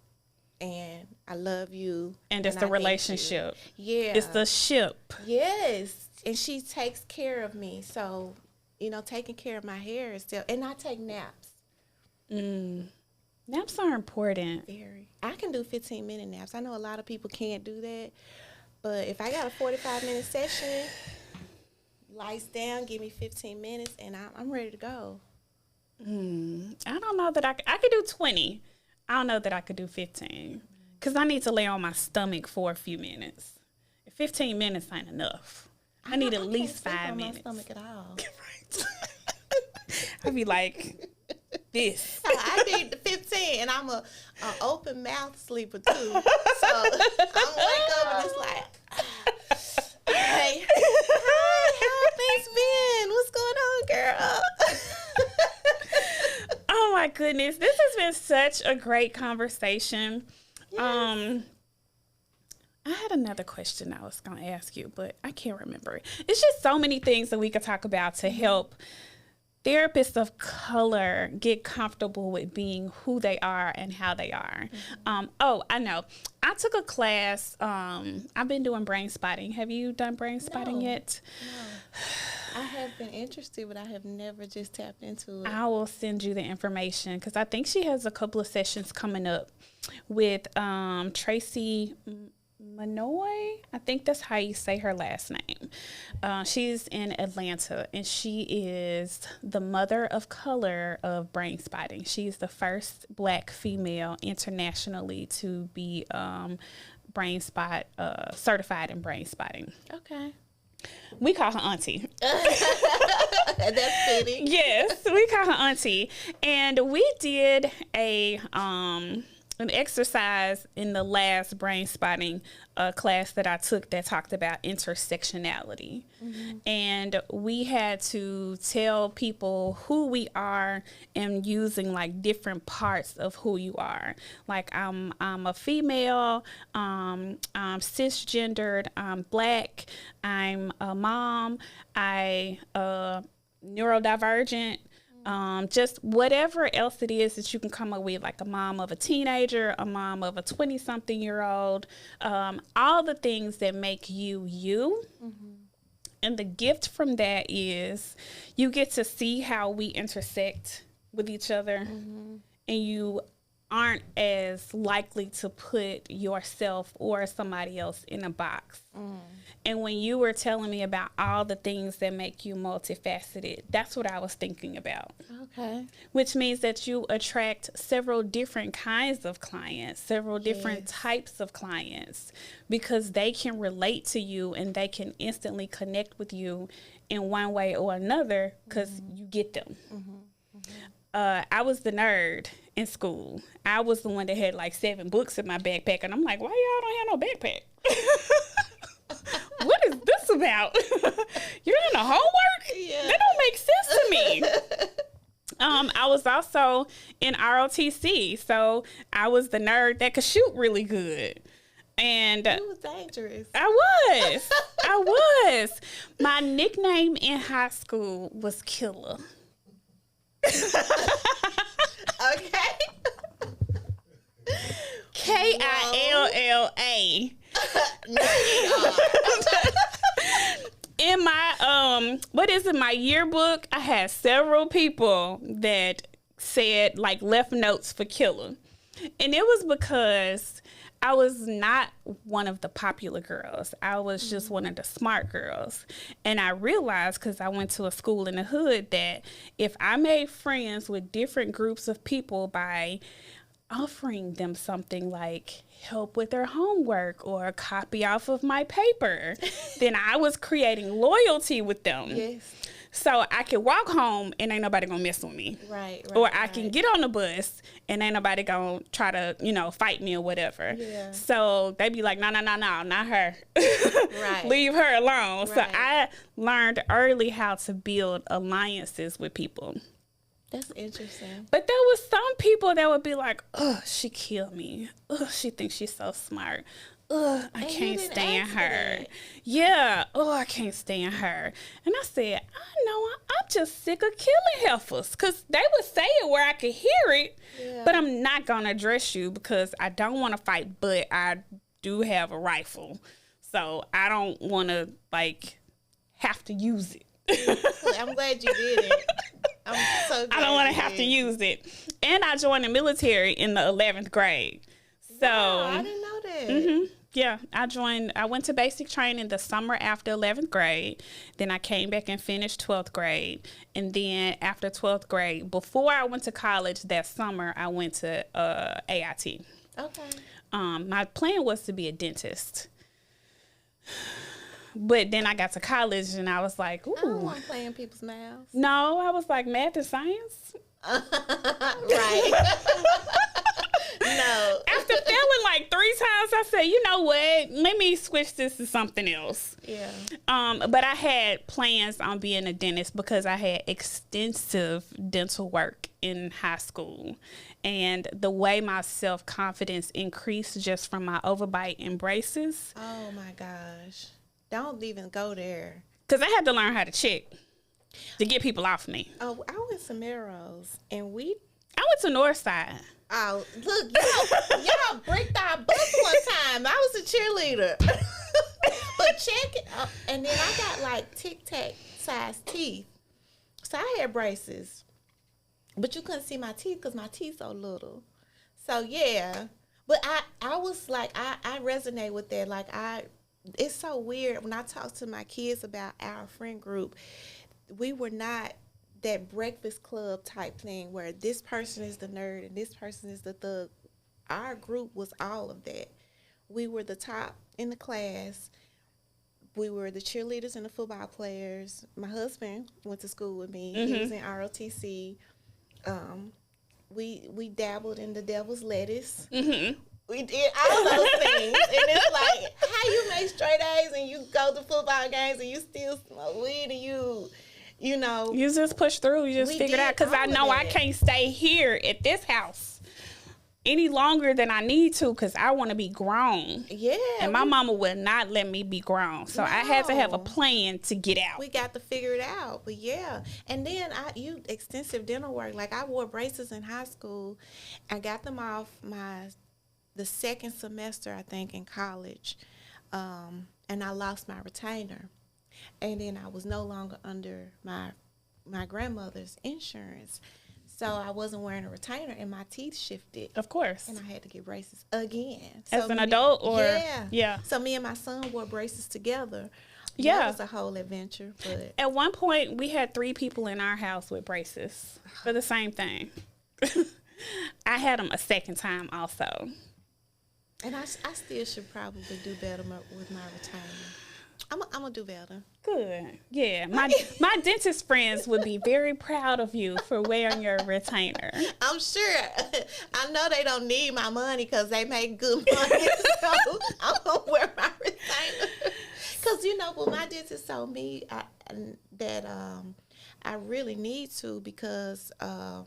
and I love you. And it's the relationship. Yeah. It's the ship. Yes. And she takes care of me. So, taking care of my hair is still, and I take naps. Naps are important. Very. I can do 15-minute naps. I know a lot of people can't do that, but if I got a 45-minute session, lights down, give me 15 minutes, and I'm ready to go. I don't know that I could do 20. I don't know that I could do 15 because I need to lay on my stomach for a few minutes. 15 minutes ain't enough. I need at least 5 minutes. I can't sleep on my stomach at all. Right. I'd be like this. I need the 15, and I'm a open mouth sleeper too. So I'm wake up and it's like, hey, how things been? What's going on, girl? Oh my goodness, this has been such a great conversation. Yes. I had another question I was going to ask you, but I can't remember it. It's just so many things that we could talk about to help therapists of color get comfortable with being who they are and how they are. I know. I took a class. I've been doing brain spotting. Have you done brain spotting yet? No. I have been interested, but I have never just tapped into it. I will send you the information because I think she has a couple of sessions coming up with Tracy Montoyia. I think that's how you say her last name. She's in Atlanta, and she is the mother of color of brain spotting. She's the first Black female internationally to be certified in brain spotting. Okay. We call her auntie. That's fitting. Yes, we call her auntie. And we did an exercise in the last brain spotting class that I took that talked about intersectionality. And we had to tell people who we are and using like different parts of who you are. Like I'm a female, I'm cisgendered, I'm Black, I'm a mom, I neurodivergent. Just whatever else it is that you can come up with, like a mom of a teenager, a mom of a 20-something-year-old, all the things that make you you. And the gift from that is you get to see how we intersect with each other, and you aren't as likely to put yourself or somebody else in a box. And when you were telling me about all the things that make you multifaceted, that's what I was thinking about. Okay. Which means that you attract several different kinds of clients, several different types of clients, because they can relate to you and they can instantly connect with you in one way or another because you get them. I was the nerd in school. I was the one that had like 7 books in my backpack, and I'm like, why y'all don't have no backpack? What is this about? You're doing the homework? Yeah. That don't make sense to me. I was also in ROTC, so I was the nerd that could shoot really good. And It was dangerous. I was. My nickname in high school was Killer. Okay. Killa. No, you are. In my my yearbook, I had several people that said like left notes for Killer. And it was because I was not one of the popular girls. I was just one of the smart girls. And I realized, because I went to a school in the hood, that if I made friends with different groups of people by offering them something like help with their homework or a copy off of my paper, then I was creating loyalty with them. Yes. So I can walk home and ain't nobody gonna mess with me. Right. Or I can get on the bus and ain't nobody gonna try to, fight me or whatever. Yeah. So they be like, no, not her. Right. Leave her alone. So Right. I learned early how to build alliances with people. That's interesting. But there was some people that would be like, ugh, she killed me. Ugh, she thinks she's so smart. Ugh, I And you can't didn't stand ask for her. that. Yeah, oh, I can't stand her. And I said, I know, I'm just sick of killing heifers. Because they would say it where I could hear it, Yeah. but I'm not going to address you because I don't want to fight, but I do have a rifle. So I don't want to, have to use it. I'm glad you did it. I'm so glad I don't want to you have to did. use it. And I joined the military in the 11th grade. So, Wow, I didn't know that. yeah, I went to basic training the summer after 11th grade. Then I came back and finished 12th grade. And then after 12th grade, before I went to college that summer, I went to AIT. Okay. My plan was to be a dentist. But then I got to college and I was like, ooh. I don't want to play in people's mouths. No, I was like, math and science? Right. No. After failing like 3 times, I said, you know what? Let me switch this to something else. Yeah. But I had plans on being a dentist because I had extensive dental work in high school. And the way my self-confidence increased just from my overbite and braces. Oh my gosh. Don't even go there. Because I had to learn how to check to get people off me. Oh, I went to Melrose and I went to Northside. oh, look, y'all bricked our bus one time. I was a cheerleader. But check it. And then I got like tic-tac size teeth. So I had braces. But you couldn't see my teeth because my teeth so little. So, yeah. But I was like, I resonate with that. Like, it's so weird. When I talk to my kids about our friend group, we were not that Breakfast Club type thing where this person is the nerd and this person is the thug. Our group was all of that. We were the top in the class. We were the cheerleaders and the football players. My husband went to school with me. Mm-hmm. He was in ROTC. We dabbled in the devil's lettuce. Mm-hmm. We did all those things. And it's like, how you make straight A's and you go to football games and you still smoke weed and you know. You just push through. You just figure it out. Because I know I can't stay here at this house any longer than I need to because I want to be grown. Yeah. And my mama would not let me be grown. So I had to have a plan to get out. We got to figure it out. But yeah. And then you extensive dental work. Like I wore braces in high school. I got them off the second semester, I think, in college. And I lost my retainer. And then I was no longer under my grandmother's insurance. So I wasn't wearing a retainer and my teeth shifted. Of course. And I had to get braces again. As an adult or? Yeah. So me and my son wore braces together. Yeah. That was a whole adventure. But at one point, we had 3 people in our house with braces for the same thing. I had them a second time also. And I still should probably do better with my retainer. I'm gonna do better. Good. Yeah. My dentist friends would be very proud of you for wearing your retainer. I'm sure. I know they don't need my money because they make good money. So I'm gonna wear my retainer. Because what my dentist told me that I really need to because I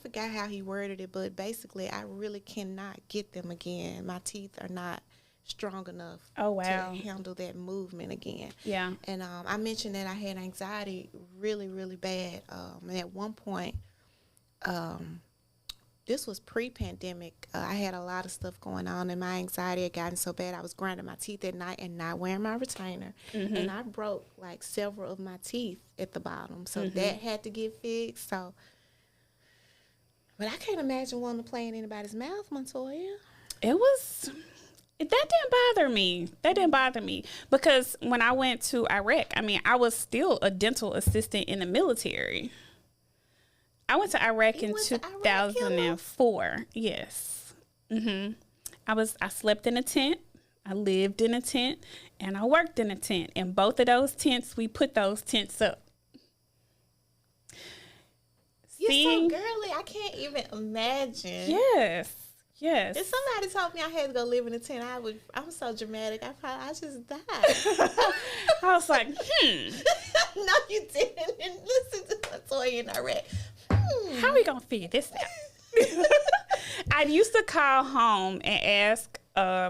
forgot how he worded it, but basically I really cannot get them again. My teeth are not strong enough to handle that movement again. Yeah. And I mentioned that I had anxiety really, really bad. And at one point, this was pre-pandemic, I had a lot of stuff going on, and my anxiety had gotten so bad I was grinding my teeth at night and not wearing my retainer. Mm-hmm. And I broke like several of my teeth at the bottom. So that had to get fixed. So, but I can't imagine wanting to play in anybody's mouth, Montoyia. That didn't bother me. That didn't bother me because when I went to Iraq, I was still a dental assistant in the military. I went to Iraq in 2004. Yes. Mm-hmm. I slept in a tent. I lived in a tent, and I worked in a tent. And both of those tents, we put those tents up. You're so girly. I can't even imagine. Yes. Yes. If somebody told me I had to go live in a tent, I'm so dramatic. I just died. I was like, No, you didn't. And listen to Montoyia in Iraq. How are we going to figure this out? I used to call home and ask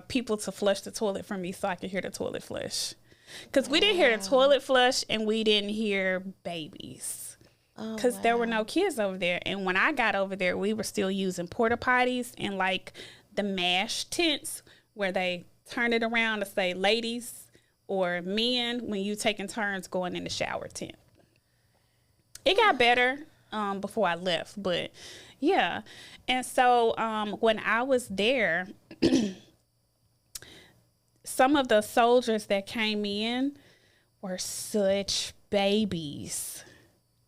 people to flush the toilet for me so I could hear the toilet flush. Because we didn't hear the toilet flush and we didn't hear babies. Because there were no kids over there. And when I got over there, we were still using porta potties and like the MASH tents where they turn it around to say ladies or men when you taking turns going in the shower tent. It got better before I left, but yeah. And so when I was there, some of the soldiers that came in were such babies.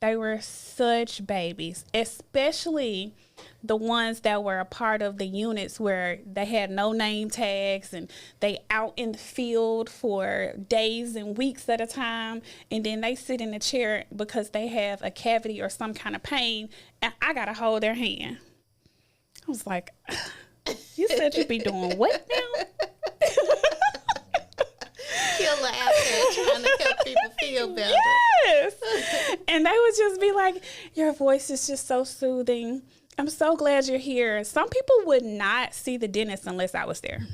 They were such babies, especially the ones that were a part of the units where they had no name tags and they out in the field for days and weeks at a time. And then they sit in a chair because they have a cavity or some kind of pain. And I got to hold their hand. I was like, you said you'd be doing what now? Killer out there trying to help people feel better. Yes. And they would just be like, your voice is just so soothing. I'm so glad you're here. Some people would not see the dentist unless I was there.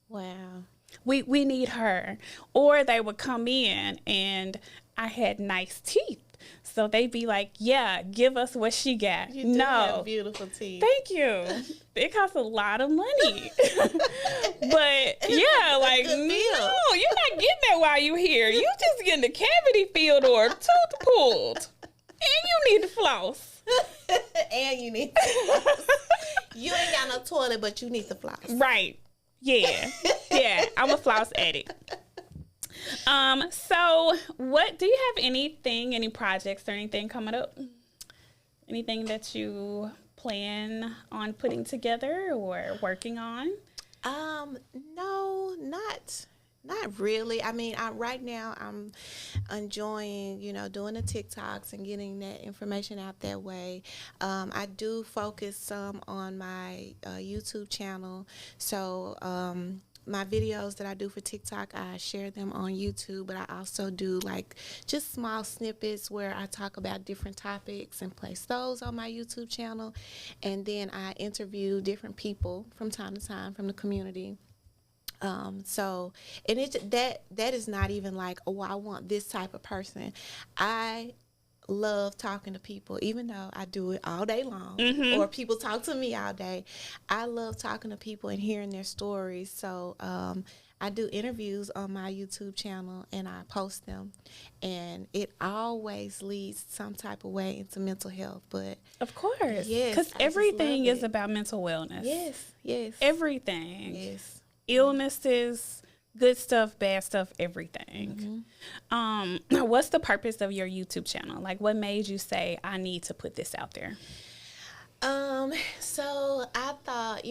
Wow. We need her. Or they would come in and I had nice teeth. So they be like, yeah, give us what she got. You do have beautiful teeth. Thank you. It costs a lot of money. But yeah, like, no, you're not getting that while you're here. You just getting the cavity filled or tooth pulled. And you need to floss. And you need to floss. You ain't got no toilet, but you need to floss. Right. Yeah. Yeah. I'm a floss addict. So what do you have any projects or anything coming up? Anything that you plan on putting together or working on? No, not really. I mean, right now I'm enjoying, doing the TikToks and getting that information out that way. I do focus some on my YouTube channel. So my videos that I do for TikTok, I share them on YouTube, but I also do like just small snippets where I talk about different topics and place those on my YouTube channel. And then I interview different people from time to time from the community. And that is not even like, oh, I want this type of person. I love talking to people, even though I do it all day long, or people talk to me all day. I love talking to people and hearing their stories. So I do interviews on my YouTube channel and I post them, and it always leads some type of way into mental health. But of course, yes, because everything is about mental wellness. Yes, everything. Yes. Illnesses, good stuff, bad stuff, everything. What's the purpose of your YouTube channel? Like, what made you say, I need to put this out there? So I thought,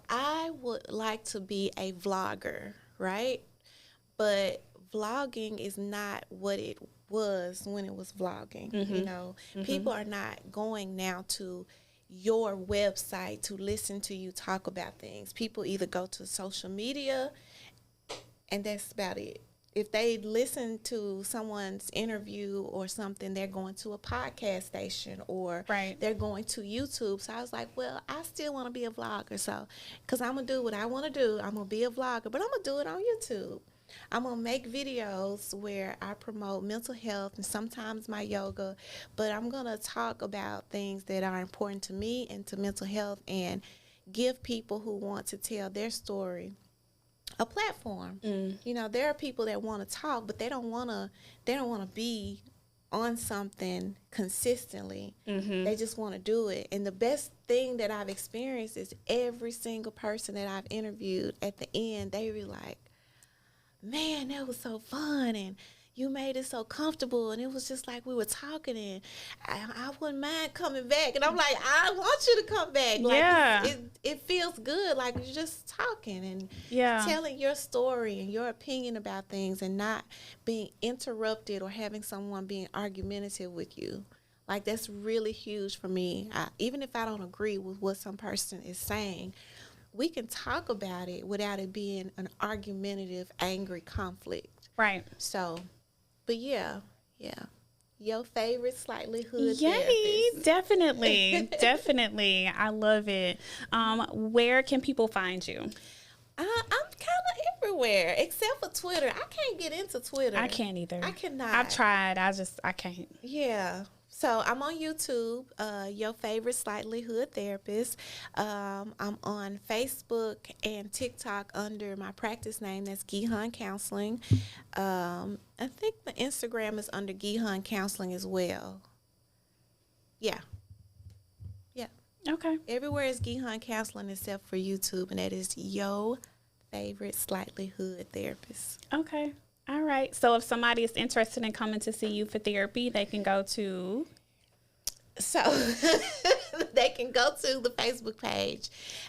I would like to be a vlogger, right? But vlogging is not what it was when it was vlogging. People are not going now to your website to listen to you talk about things. People either go to social media and that's about it. If they listen to someone's interview or something, they're going to a podcast station or they're going to YouTube. So I was like, well, I still want to be a vlogger. So, because I'm going to do what I want to do. I'm going to be a vlogger, but I'm going to do it on YouTube. I'm going to make videos where I promote mental health and sometimes my yoga, but I'm going to talk about things that are important to me and to mental health and give people who want to tell their story a platform. There are people that want to talk, but they don't want to be on something consistently. They just want to do it. And the best thing that I've experienced is every single person that I've interviewed, at the end, they were like, man, that was so fun, and you made it so comfortable, and it was just like we were talking, and I wouldn't mind coming back. And I'm like, I want you to come back. Like, it feels good, like you're just talking and telling your story and your opinion about things and not being interrupted or having someone being argumentative with you. Like, that's really huge for me. Even if I don't agree with what some person is saying, we can talk about it without it being an argumentative, angry conflict. Right. So, but yeah. Your favorite slightly hood Yay, therapist. Definitely. I love it. Where can people find you? I'm kind of everywhere except for Twitter. I can't get into Twitter. I can't either. I cannot. I've tried. I can't. Yeah. So I'm on YouTube, Your Favorite Slightly Hood Therapist. I'm on Facebook and TikTok under my practice name. That's Gihon Counseling. I think the Instagram is under Gihon Counseling as well. Yeah. Okay. Everywhere is Gihon Counseling except for YouTube, and that is Your Favorite Slightly Hood Therapist. Okay. All right. So if somebody is interested in coming to see you for therapy, they can go to... So they can go to the Facebook page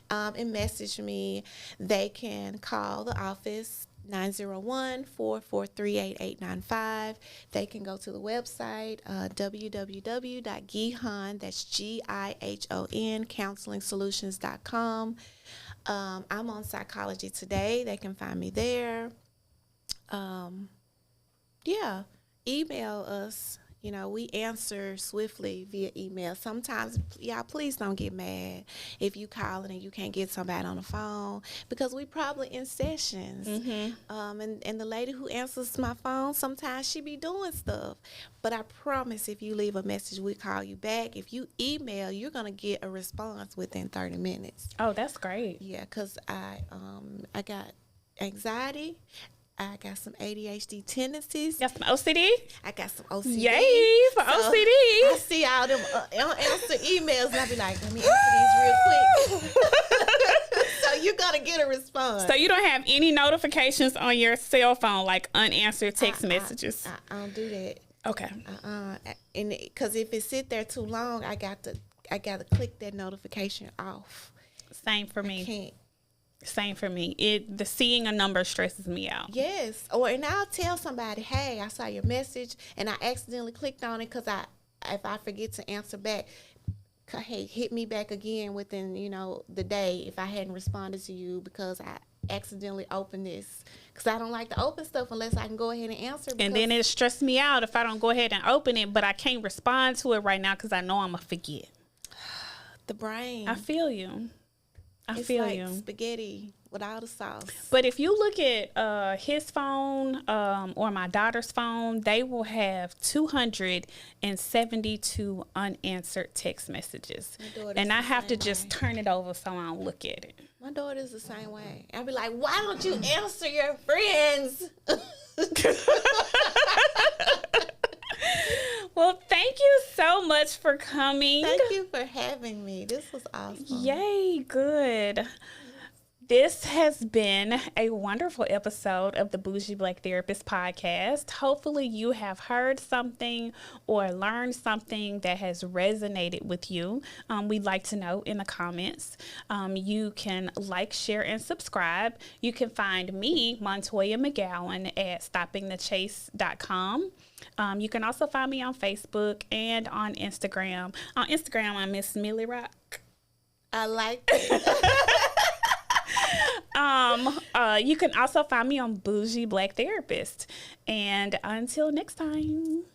and message me. They can call the office, 901-443-8895. They can go to the website, www.Gihon, that's Gihon, counselingsolutions.com. I'm on Psychology Today. They can find me there. Email us You know, we answer swiftly via email. Sometimes, y'all, please don't get mad if you calling and you can't get somebody on the phone, because we probably in sessions. And the lady who answers my phone, sometimes she be doing stuff. But I promise, if you leave a message, we call you back. If you email, you're going to get a response within 30 minutes. Oh, that's great. Yeah, because I got anxiety. I got some ADHD tendencies. You got some OCD? I got some OCD. Yay for OCD. I see all them unanswered emails, and I be like, let me answer these real quick. So you're going to get a response. So you don't have any notifications on your cell phone, like unanswered text messages? I don't do that. Okay. And because if it sit there too long, I got to click that notification off. Same for me. I can't. Same for me. The seeing a number stresses me out. Yes. And I'll tell somebody, hey, I saw your message and I accidentally clicked on it, because if I forget to answer back, hey, hit me back again within, the day if I hadn't responded to you, because I accidentally opened this. Because I don't like to open stuff unless I can go ahead and answer. And then it stresses me out if I don't go ahead and open it, but I can't respond to it right now because I know I'm going to forget. The brain. I feel you. It's like spaghetti with all the sauce. But if you look at his phone or my daughter's phone, they will have 272 unanswered text messages. And I have to just turn it over so I don't look at it. My daughter's the same way. I'll be like, why don't you answer your friends? Well, thank you so much for coming. Thank you for having me. This was awesome. Yay, good. This has been a wonderful episode of the Bougie Black Therapist podcast. Hopefully you have heard something or learned something that has resonated with you. We'd like to know in the comments. You can like, share, and subscribe. You can find me, Montoyia McGowan, at stoppingthechase.com. You can also find me on Facebook and on Instagram. On Instagram, I'm Miss Millie Rock. I like it. You can also find me on Bougie Black Therapist. And until next time.